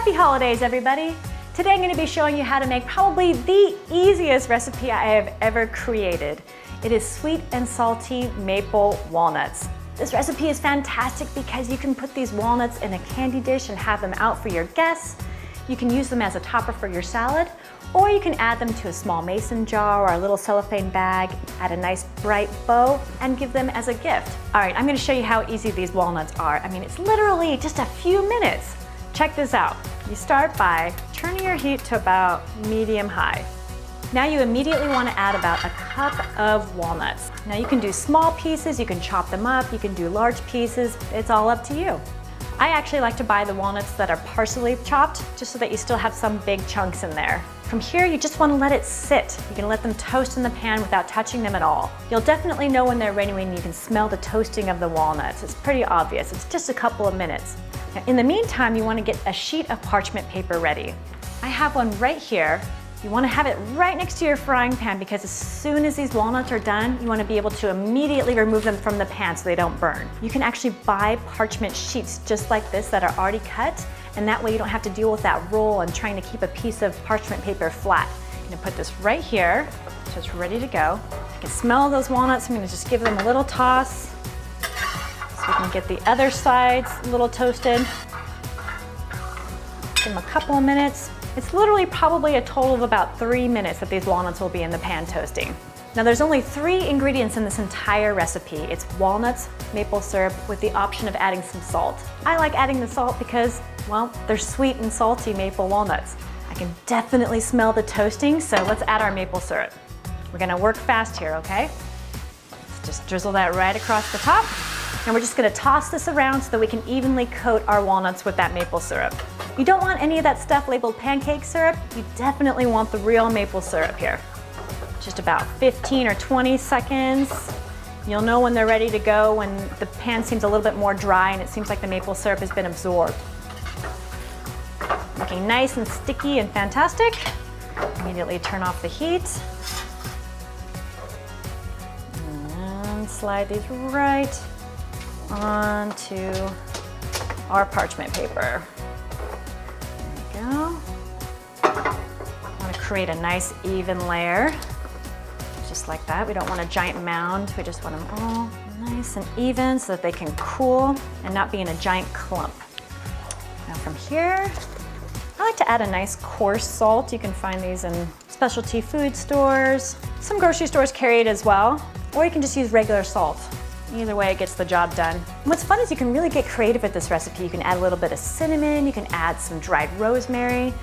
Happy holidays, everybody! Today I'm going to be showing you how to make probably the easiest recipe I have ever created. It is sweet and salty maple walnuts. This recipe is fantastic because you can put these walnuts in a candy dish and have them out for your guests. You can use them as a topper for your salad, or you can add them to a small mason jar or a little cellophane bag, add a nice bright bow, and give them as a gift. All right, I'm going to show you how easy these walnuts are. I mean, it's literally just a few minutes. Check this out. You start by turning your heat to about medium-high. Now you immediately want to add about a cup of walnuts. Now you can do small pieces, you can chop them up, you can do large pieces, it's all up to you. I actually like to buy the walnuts that are partially chopped, just so that you still have some big chunks in there. From here, you just want to let it sit. You can let them toast in the pan without touching them at all. You'll definitely know when they're ready when you can smell the toasting of the walnuts. It's pretty obvious. It's just a couple of minutes. Now, in the meantime, you want to get a sheet of parchment paper ready. I have one right here. You want to have it right next to your frying pan because as soon as these walnuts are done, you want to be able to immediately remove them from the pan so they don't burn. You can actually buy parchment sheets just like this that are already cut, and that way you don't have to deal with that roll and trying to keep a piece of parchment paper flat. I'm going to put this right here, so it's ready to go. I can smell those walnuts. I'm going to just give them a little toss so we can get the other sides a little toasted. Give them a couple of minutes. It's literally probably a total of about 3 minutes that these walnuts will be in the pan toasting. Now there's only 3 ingredients in this entire recipe. It's walnuts, maple syrup, with the option of adding some salt. I like adding the salt because, well, they're sweet and salty maple walnuts. I can definitely smell the toasting, so let's add our maple syrup. We're gonna work fast here, okay? Let's just drizzle that right across the top. And we're just gonna toss this around so that we can evenly coat our walnuts with that maple syrup. You don't want any of that stuff labeled pancake syrup. You definitely want the real maple syrup here. Just about 15 or 20 seconds. You'll know when they're ready to go when the pan seems a little bit more dry and it seems like the maple syrup has been absorbed. Looking nice and sticky and fantastic. Immediately turn off the heat. And slide these right onto our parchment paper. There we go. Want to create a nice even layer, just like that. We don't want a giant mound. We just want them all nice and even so that they can cool and not be in a giant clump. Now from here, I like to add a nice coarse salt. You can find these in specialty food stores. Some grocery stores carry it as well, or you can just use regular salt. Either way, it gets the job done. And what's fun is you can really get creative with this recipe. You can add a little bit of cinnamon, you can add some dried rosemary.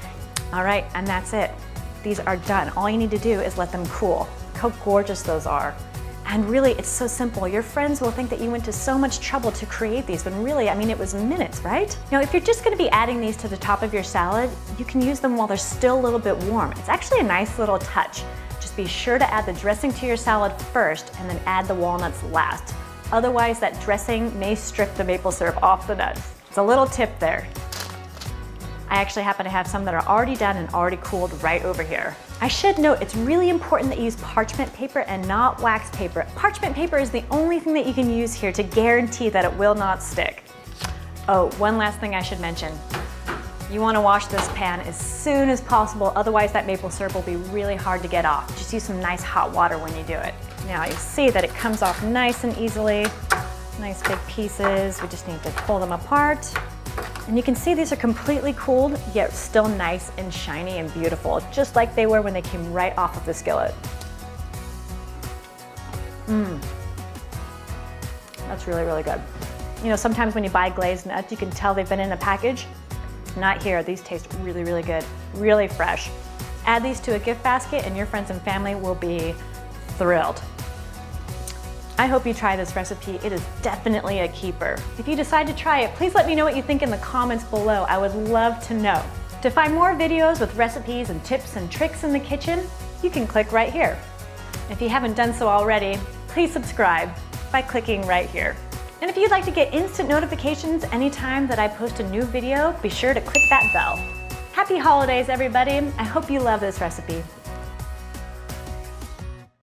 All right, and that's it. These are done. All you need to do is let them cool. Look how gorgeous those are. And really, it's so simple. Your friends will think that you went to so much trouble to create these, when really, I mean, it was minutes, right? Now, if you're just gonna be adding these to the top of your salad, you can use them while they're still a little bit warm. It's actually a nice little touch. Just be sure to add the dressing to your salad first and then add the walnuts last. Otherwise, that dressing may strip the maple syrup off the nuts. It's a little tip there. I actually happen to have some that are already done and already cooled right over here. I should note, it's really important that you use parchment paper and not wax paper. Parchment paper is the only thing that you can use here to guarantee that it will not stick. Oh, one last thing I should mention. You want to wash this pan as soon as possible, otherwise that maple syrup will be really hard to get off. Just use some nice hot water when you do it. Now you see that it comes off nice and easily. Nice big pieces. We just need to pull them apart. And you can see these are completely cooled, yet still nice and shiny and beautiful, just like they were when they came right off of the skillet. That's really, really good. You know, sometimes when you buy glazed nuts, you can tell they've been in a package. Not here. These taste really, really good, really fresh. Add these to a gift basket and your friends and family will be thrilled. I hope you try this recipe. It is definitely a keeper. If you decide to try it, please let me know what you think in the comments below. I would love to know. To find more videos with recipes and tips and tricks in the kitchen, you can click right here. If you haven't done so already, please subscribe by clicking right here. And if you'd like to get instant notifications anytime that I post a new video, be sure to click that bell. Happy holidays, everybody. I hope you love this recipe.